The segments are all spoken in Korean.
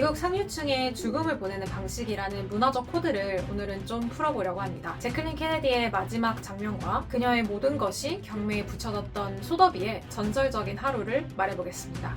미국 상류층의 죽음을 보내는 방식이라는 문화적 코드를 오늘은 좀 풀어보려고 합니다. 제클린 케네디의 마지막 장면과 그녀의 모든 것이 경매에 붙여졌던 소더비의 전설적인 하루를 말해보겠습니다.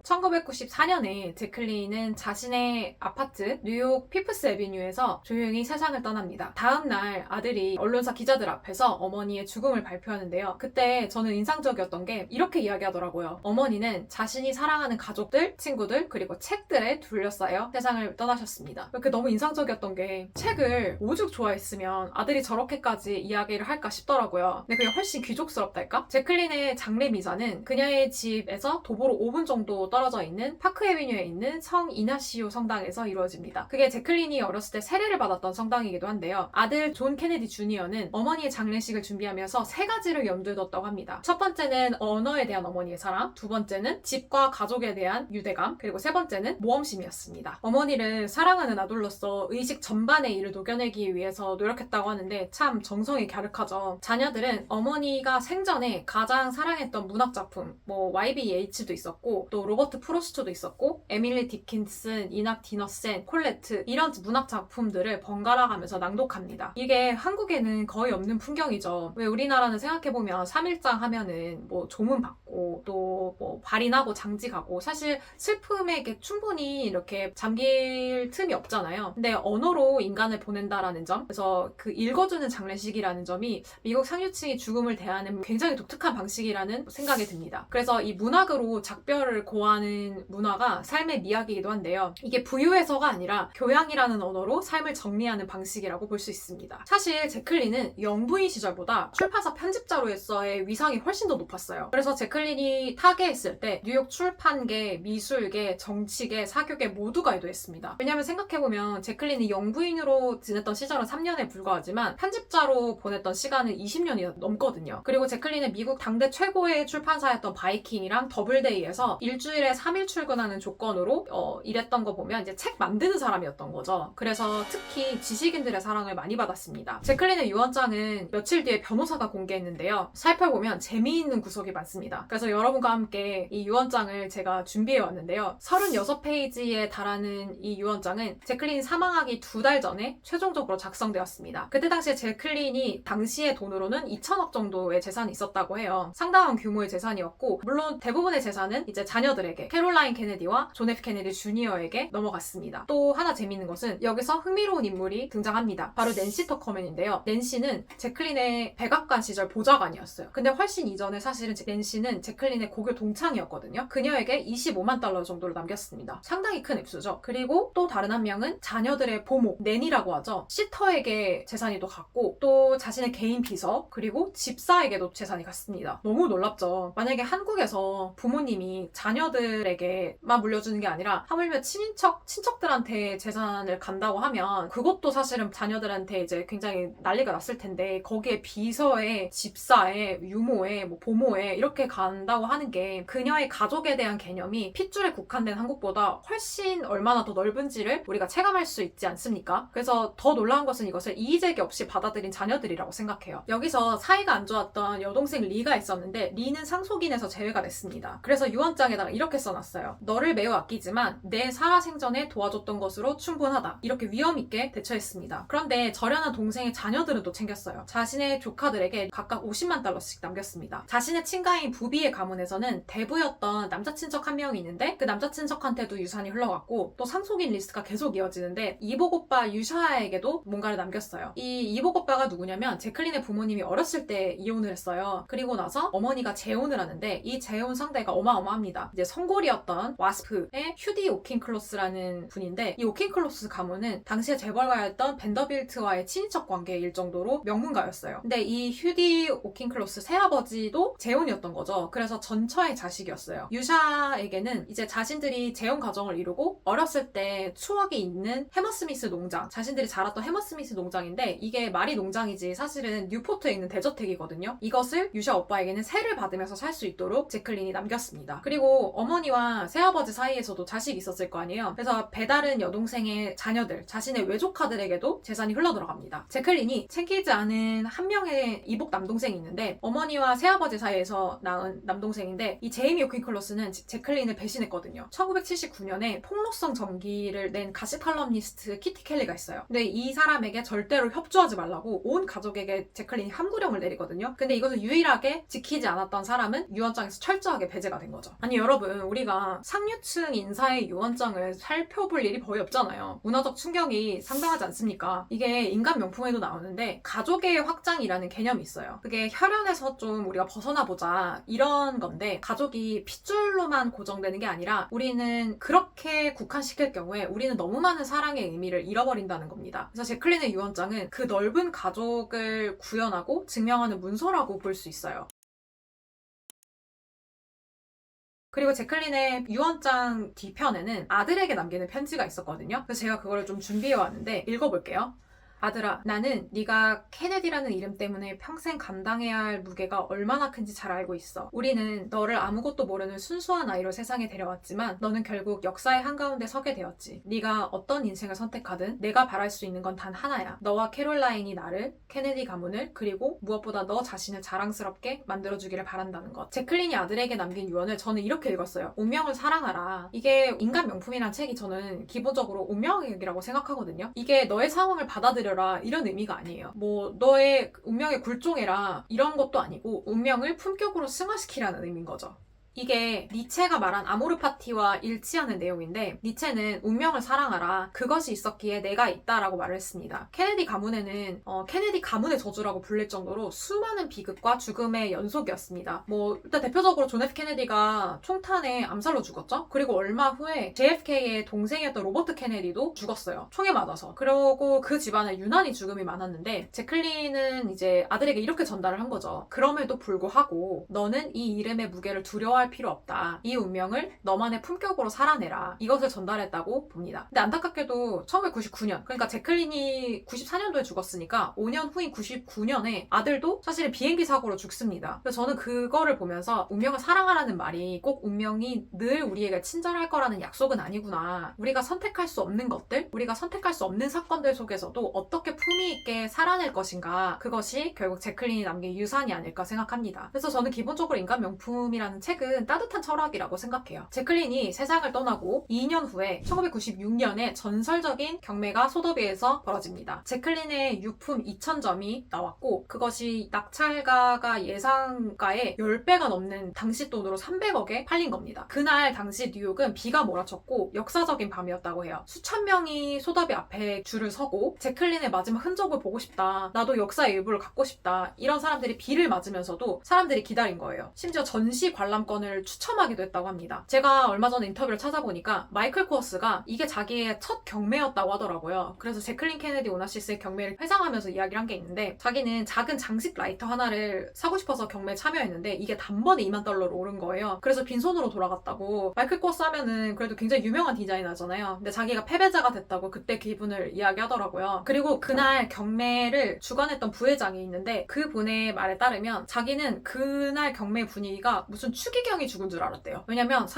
1994년에 제클린은 자신의 아파트 뉴욕 피프스 애비뉴에서 조용히 세상을 떠납니다. 다음날 아들이 언론사 기자들 앞에서 어머니의 죽음을 발표하는데요. 그때 저는 인상적이었던 게 이렇게 이야기하더라고요. 어머니는 자신이 사랑하는 가족들, 친구들, 그리고 책들에 둘러싸여 세상을 떠나셨습니다. 이렇게 너무 인상적이었던 게 책을 오죽 좋아했으면 아들이 저렇게까지 이야기를 할까 싶더라고요. 근데 그게 훨씬 귀족스럽달까? 제클린의 장례미사는 그녀의 집에서 도보로 5분 정도 떨어져 있는 파크 애비뉴에 있는 성 이나시오 성당에서 이루어집니다. 그게 제클린이 어렸을 때 세례를 받았던 성당이기도 한데요. 아들 존 케네디 주니어는 어머니의 장례식을 준비하면서 3가지를 염두에 뒀다고 합니다. 첫 번째는 언어에 대한 어머니의 사랑, 두 번째는 집과 가족에 대한 유대감, 그리고 세 번째는 모험심이었습니다. 어머니를 사랑하는 아들로서 의식 전반의 일을 녹여내기 위해서 노력했다고 하는데 참 정성이 갸륵하죠. 자녀들은 어머니가 생전에 가장 사랑했던 문학작품, YBH도 있었고 또 로버트 프로스트도 있었고 에밀리 디킨슨, 이낙 디너센, 콜레트 이런 문학 작품들을 번갈아 가면서 낭독합니다. 이게 한국에는 거의 없는 풍경이죠. 왜 우리나라는 생각해보면 3일장 하면은 조문 받고 또 발인하고 장직하고 사실 슬픔에 충분히 이렇게 잠길 틈이 없잖아요. 근데 언어로 인간을 보낸다라는 점, 그래서 그 읽어주는 장례식이라는 점이 미국 상류층이 죽음을 대하는 굉장히 독특한 방식이라는 생각이 듭니다. 그래서 이 문학으로 작별을 고하는 문화가 삶의 미학이기도 한데요. 이게 부유해서가 아니라 교양이라는 언어로 삶을 정리하는 방식이라고 볼 수 있습니다. 사실 제클린은 영부인 시절보다 출판사 편집자로서의 위상이 훨씬 더 높았어요. 그래서 제클린이 타계했을 때 뉴욕 출판계, 미술계, 정치계, 사교계 모두가 애도했습니다. 왜냐면 생각해보면 제클린이 영부인으로 지냈던 시절은 3년에 불과하지만 편집자로 보냈던 시간은 20년이 넘거든요. 그리고 제클린은 미국 당대 최고의 출판사였던 바이킹이랑 더블데이에서 일주일에 3일 출근하는 조건으로 일했던 거 보면 이제 책 만드는 사람이었던 거죠. 그래서 특히 지식인들의 사랑을 많이 받았습니다. 제클린의 유언장은 며칠 뒤에 변호사가 공개했는데요. 살펴보면 재미있는 구석이 많습니다. 그래서 여러분과 함께 이 유언장을 제가 준비해왔는데요. 36페이지에 달하는 이 유언장은 제클린이 사망하기 2달 전에 최종적으로 작성되었습니다. 그때 당시에 제클린이 당시의 돈으로는 2천억 정도의 재산이 있었다고 해요. 상당한 규모의 재산이었고 물론 대부분의 재산은 이제 자녀들에게 캐롤라인 케네디와 존 F 케네디 주니어에게 넘어갔습니다. 또 하나 재미있는 것은 여기서 흥미로운 인물이 등장합니다. 바로 낸시 터커맨인데요. 낸시는 제클린의 백악관 시절 보좌관이었어요. 근데 훨씬 이전에 사실은 낸시는 제클린의 고교 동창이었거든요. 그녀에게 25만 달러 정도를 남겼습니다. 상당히 큰 액수죠. 그리고 또 다른 한 명은 자녀들의 보모, 낸이라고 하죠. 시터에게 재산이 또 갔고 또 자신의 개인 비서 그리고 집사에게도 재산이 갔습니다. 너무 놀랍죠. 만약에 한국에서 부모님이 자녀들에게만 물려주는 게 아니라 하물며 친척들한테 재산을 간다고 하면 그것도 사실은 자녀들한테 이제 굉장히 난리가 났을 텐데 거기에 비서에 집사에 유모에 보모에 이렇게 간다고 하는 게 그녀의 가족에 대한 개념이 핏줄에 국한된 한국보다 훨씬 얼마나 더 넓은지를 우리가 체감할 수 있지 않습니까? 그래서 더 놀라운 것은 이것을 이의제기 없이 받아들인 자녀들이라고 생각해요. 여기서 사이가 안 좋았던 여동생 리가 있었는데 리는 상속인에서 제외가 됐습니다. 그래서 유언장에다가 이렇게 써놨어요. 너를 매우 아끼지만 내 살아생전에 도와줬던 것으로 충분하다. 이렇게 위험있게 대처했습니다. 그런데 절연한 동생의 자녀들은 또 챙겼어요. 자신의 조카들에게 각각 50만 달러씩 남겼습니다. 자신의 친가인 부비의 가문에서는 대부였던 남자 친척 한 명이 있는데 그 남자 친척한테도 유산이 흘러갔고 또 상속인 리스트가 계속 이어지는데 이복 오빠 유샤에게도 뭔가를 남겼어요. 이 이복 오빠가 누구냐면 제클린의 부모님이 어렸을 때 이혼을 했어요. 그리고 나서 어머니가 재혼을 하는데 이 재혼 상대가 어마어마합니다. 이제 성골이었던 와스프의 휴디 오킨클로스라는 분인데 이 오킨클로스 가문은 당시에 재벌가였던 벤더빌트와의 친인척 관계일 정도로 명문가였어요. 근데 이 휴디 오킨클로스 새아버지도 재혼이었던 거죠. 그래서 전처의 자식이었어요. 유샤에게는 이제 자신들이 재혼 가정을 이루고 어렸을 때 추억이 있는 해머스미스 농장, 자신들이 자랐던 해머스미스 농장인데 이게 말이 농장이지 사실은 뉴포트에 있는 대저택이거든요. 이것을 유샤 오빠에게는 세를 받으면서 살 수 있도록 제클린이 남겼습니다. 그리고 어머니와 새아버지 사이에서도 자식이 있었을 거 아니에요. 그래서 배다른 여동생의 자녀들, 자신의 외조카들에게도 재산이 흘러들어갑니다. 제클린이 챙기지 않은 한 명의 이복 남동생이 있는데 어머니와 새아버지 사이에서 낳은 유명한 남동생인데 이 제이미 오킨클러스는 제클린을 배신했거든요. 1979년에 폭로성 전기를 낸 가시 칼럼니스트 키티 켈리가 있어요. 근데 이 사람에게 절대로 협조하지 말라고 온 가족에게 제클린이 함구령을 내리거든요. 근데 이것을 유일하게 지키지 않았던 사람은 유언장에서 철저하게 배제가 된 거죠. 아니 여러분, 우리가 상류층 인사의 유언장을 살펴볼 일이 거의 없잖아요. 문화적 충격이 상당하지 않습니까? 이게 인간 명품에도 나오는데 가족의 확장이라는 개념이 있어요. 그게 혈연에서 좀 우리가 벗어나 보자 이런 건데, 가족이 핏줄로만 고정되는 게 아니라 우리는 그렇게 국한시킬 경우에 우리는 너무 많은 사랑의 의미를 잃어버린다는 겁니다. 그래서 제클린의 유언장은 그 넓은 가족을 구현하고 증명하는 문서라고 볼 수 있어요. 그리고 제클린의 유언장 뒤편에는 아들에게 남기는 편지가 있었거든요. 그래서 제가 그거를 좀 준비해왔는데 읽어볼게요. 아들아, 나는 네가 케네디라는 이름 때문에 평생 감당해야 할 무게가 얼마나 큰지 잘 알고 있어. 우리는 너를 아무것도 모르는 순수한 아이로 세상에 데려왔지만 너는 결국 역사의 한가운데 서게 되었지. 네가 어떤 인생을 선택하든 내가 바랄 수 있는 건 단 하나야. 너와 캐롤라인이 나를, 케네디 가문을, 그리고 무엇보다 너 자신을 자랑스럽게 만들어주기를 바란다는 것. 제클린이 아들에게 남긴 유언을 저는 이렇게 읽었어요. 운명을 사랑하라. 이게 인간 명품이란 책이 저는 기본적으로 운명이라고 생각하거든요. 이게 너의 상황을 받아들여 이런 의미가 아니에요. 뭐 너의 운명에 굴종해라 이런 것도 아니고 운명을 품격으로 승화시키라는 의미인 거죠. 이게 니체가 말한 아모르 파티와 일치하는 내용인데, 니체는 운명을 사랑하라, 그것이 있었기에 내가 있다라고 말을 했습니다. 케네디 가문에는 케네디 가문의 저주라고 불릴 정도로 수많은 비극과 죽음의 연속이었습니다. 뭐 일단 대표적으로 존 F 케네디가 총탄에 암살로 죽었죠. 그리고 얼마 후에 JFK의 동생이었던 로버트 케네디도 죽었어요. 총에 맞아서. 그리고 그 집안에 유난히 죽음이 많았는데, 제클린은 이제 아들에게 이렇게 전달을 한 거죠. 그럼에도 불구하고 너는 이 이름의 무게를 두려워할 필요 없다. 이 운명을 너만의 품격으로 살아내라. 이것을 전달했다고 봅니다. 근데 안타깝게도 1999년, 그러니까 제클린이 94년도에 죽었으니까 5년 후인 99년에 아들도 사실 비행기 사고로 죽습니다. 그래서 저는 그거를 보면서 운명을 사랑하라는 말이 꼭 운명이 늘 우리에게 친절할 거라는 약속은 아니구나. 우리가 선택할 수 없는 것들, 우리가 선택할 수 없는 사건들 속에서도 어떻게 품위 있게 살아낼 것인가, 그것이 결국 제클린이 남긴 유산이 아닐까 생각합니다. 그래서 저는 기본적으로 인간 명품이라는 책은 따뜻한 철학이라고 생각해요. 제클린이 세상을 떠나고 2년 후에 1996년에 전설적인 경매가 소더비에서 벌어집니다. 제클린의 유품 2,000점이 나왔고, 그것이 낙찰가가 예상가의 10배가 넘는 당시 돈으로 300억에 팔린 겁니다. 그날 당시 뉴욕은 비가 몰아쳤고 역사적인 밤이었다고 해요. 수천 명이 소더비 앞에 줄을 서고 제클린의 마지막 흔적을 보고 싶다, 나도 역사의 일부를 갖고 싶다, 이런 사람들이 비를 맞으면서도 사람들이 기다린 거예요. 심지어 전시 관람권을 추첨하기도 했다고 합니다. 제가 얼마 전에 인터뷰를 찾아보니까 마이클 코어스가 이게 자기의 첫 경매였다고 하더라고요. 그래서 제클린 케네디 오나시스의 경매를 회상하면서 이야기를 한 게 있는데, 자기는 작은 장식 라이터 하나를 사고 싶어서 경매에 참여했는데 이게 단번에 $20,000로 오른 거예요. 그래서 빈손으로 돌아갔다고. 마이클 코어스 하면은 그래도 굉장히 유명한 디자이너잖아요. 근데 자기가 패배자가 됐다고 그때 기분을 이야기하더라고요. 그리고 그날 경매를 주관했던 부회장이 있는데, 그 분의 말에 따르면 자기는 그날 경매 분위기가 무슨 추기경이 죽은 줄 알았대요. 왜냐면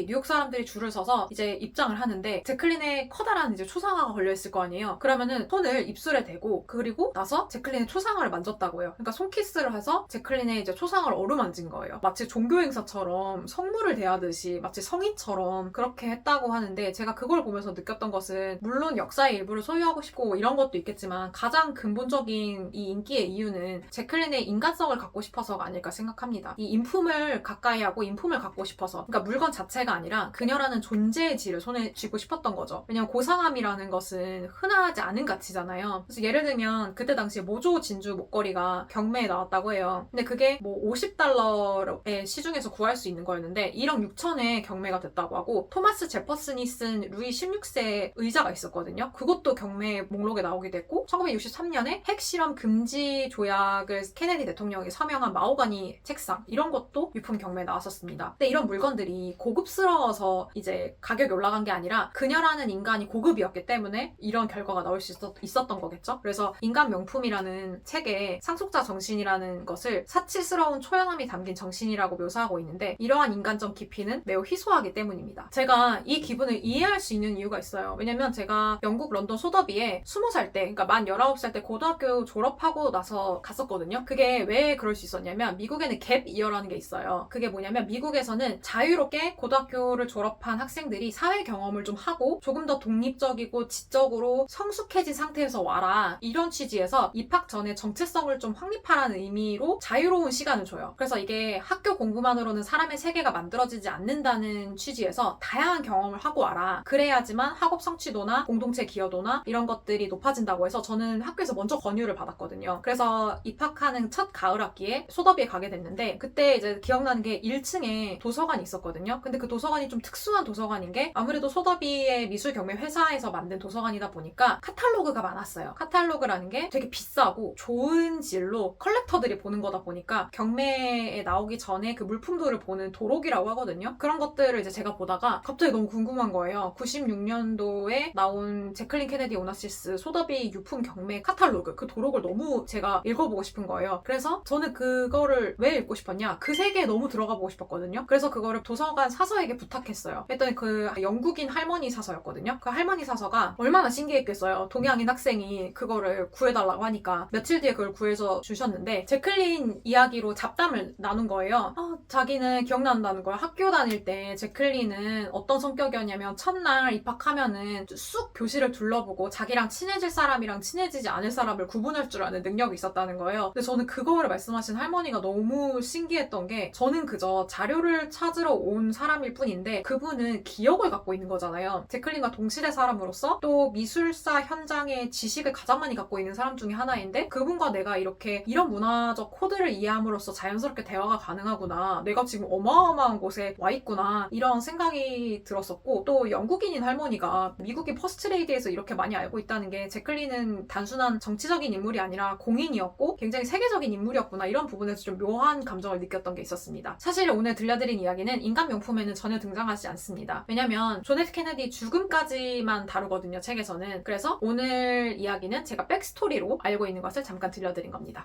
뉴욕 사람들이 줄을 서서 이제 입장을 하는데 제클린의 커다란 이제 초상화가 걸려있을 거 아니에요. 그러면은 손을 입술에 대고, 그리고 나서 제클린의 초상화를 만졌다고 해요. 그러니까 손키스를 해서 제클린의 이제 초상화를 어루만진 거예요. 마치 종교 행사처럼 성물을 대하듯이, 마치 성인처럼 그렇게 했다고 하는데, 제가 그걸 보면서 느꼈던 것은, 물론 역사의 일부를 소유하고 싶고 이런 것도 있겠지만 가장 근본적인 이 인기의 이유는 제클린의 인간성을 갖고 싶어서가 아닐까 생각합니다. 이 인품을 가까이 하고 인품을 갖고 싶어서, 그러니까 물건 자체가 아니라 그녀라는 존재의 질을 손에 쥐고 싶었던 거죠. 왜냐면 고상함이라는 것은 흔하지 않은 가치잖아요. 그래서 예를 들면 그때 당시에 모조 진주 목걸이가 경매에 나왔다고 해요. 근데 그게 뭐 $50의 시중에서 구할 수 있는 거였는데 1억 6천에 경매가 됐다고 하고, 토마스 제퍼슨이 쓴 루이 16세 의자가 있었거든요. 그것도 경매 목록에 나오기도 했고, 1963년에 핵실험 금지 조약을 케네디 대통령이 서명한 마호가니 책상, 이런 것도 유품 경매에 나왔어요. 나왔었습니다. 근데 이런 물건들이 고급스러워서 이제 가격이 올라간 게 아니라 그녀라는 인간이 고급이었기 때문에 이런 결과가 나올 수 있었던 거겠죠. 그래서 인간 명품이라는 책에 상속자 정신이라는 것을 사치스러운 초연함이 담긴 정신이라고 묘사하고 있는데, 이러한 인간적 깊이는 매우 희소하기 때문입니다. 제가 이 기분을 이해할 수 있는 이유가 있어요. 왜냐면 제가 영국 런던 소더비에 20살 때, 그러니까 만 19살 때 고등학교 졸업하고 나서 갔었거든요. 그게 왜 그럴 수 있었냐면 미국에는 갭 이어라는 게 있어요. 그게 뭐냐면 미국에서는 자유롭게 고등학교를 졸업한 학생들이 사회 경험을 좀 하고 조금 더 독립적이고 지적으로 성숙해진 상태에서 와라, 이런 취지에서 입학 전에 정체성을 좀 확립하라는 의미로 자유로운 시간을 줘요. 그래서 이게 학교 공부만으로는 사람의 세계가 만들어지지 않는다는 취지에서 다양한 경험을 하고 와라, 그래야지만 학업 성취도나 공동체 기여도나 이런 것들이 높아진다고 해서 저는 학교에서 먼저 권유를 받았거든요. 그래서 입학하는 첫 가을 학기에 소더비에 가게 됐는데, 그때 이제 기억나는 게 1층에 도서관이 있었거든요. 근데 그 도서관이 좀 특수한 도서관인 게, 아무래도 소더비의 미술 경매 회사에서 만든 도서관이다 보니까 카탈로그가 많았어요. 카탈로그라는 게 되게 비싸고 좋은 질로 컬렉터들이 보는 거다 보니까 경매에 나오기 전에 그 물품들을 보는 도록이라고 하거든요. 그런 것들을 이제 제가 보다가 갑자기 너무 궁금한 거예요. 96년도에 나온 제클린 케네디 오나시스 소더비 유품 경매 카탈로그, 그 도록을 너무 제가 읽어보고 싶은 거예요. 그래서 저는 그거를 왜 읽고 싶었냐, 그 세계에 너무 들어가 보고 싶었거든요. 그래서 그거를 도서관 사서에게 부탁했어요. 했더니 그 영국인 할머니 사서였거든요. 그 할머니 사서가 얼마나 신기했겠어요. 동양인 학생이 그거를 구해달라고 하니까. 며칠 뒤에 그걸 구해서 주셨는데 제클린 이야기로 잡담을 나눈 거예요. 자기는 기억난다는 거야. 학교 다닐 때 제클린은 어떤 성격이었냐면 첫날 입학하면은 쑥 교실을 둘러보고 자기랑 친해질 사람이랑 친해지지 않을 사람을 구분할 줄 아는 능력이 있었다는 거예요. 근데 저는 그거를 말씀하신 할머니가 너무 신기했던 게, 저는 그저 자료를 찾으러 온 사람일 뿐인데 그분은 기억을 갖고 있는 거잖아요. 제클린과 동시대 사람으로서 또 미술사 현장의 지식을 가장 많이 갖고 있는 사람 중에 하나인데, 그분과 내가 이렇게 이런 문화적 코드를 이해함으로써 자연스럽게 대화가 가능하구나, 내가 지금 어마어마한 곳에 와 있구나, 이런 생각이 들었었고, 또 영국인인 할머니가 미국의 퍼스트레이디에서 이렇게 많이 알고 있다는 게, 제클린은 단순한 정치적인 인물이 아니라 공인이었고 굉장히 세계적인 인물이었구나, 이런 부분에서 좀 묘한 감정을 느꼈던 게 있었습니다. 사실 오늘 들려드린 이야기는 인간 명품에는 전혀 등장하지 않습니다. 왜냐면 존 F 케네디 죽음까지만 다루거든요, 책에서는. 그래서 오늘 이야기는 제가 백스토리로 알고 있는 것을 잠깐 들려드린 겁니다.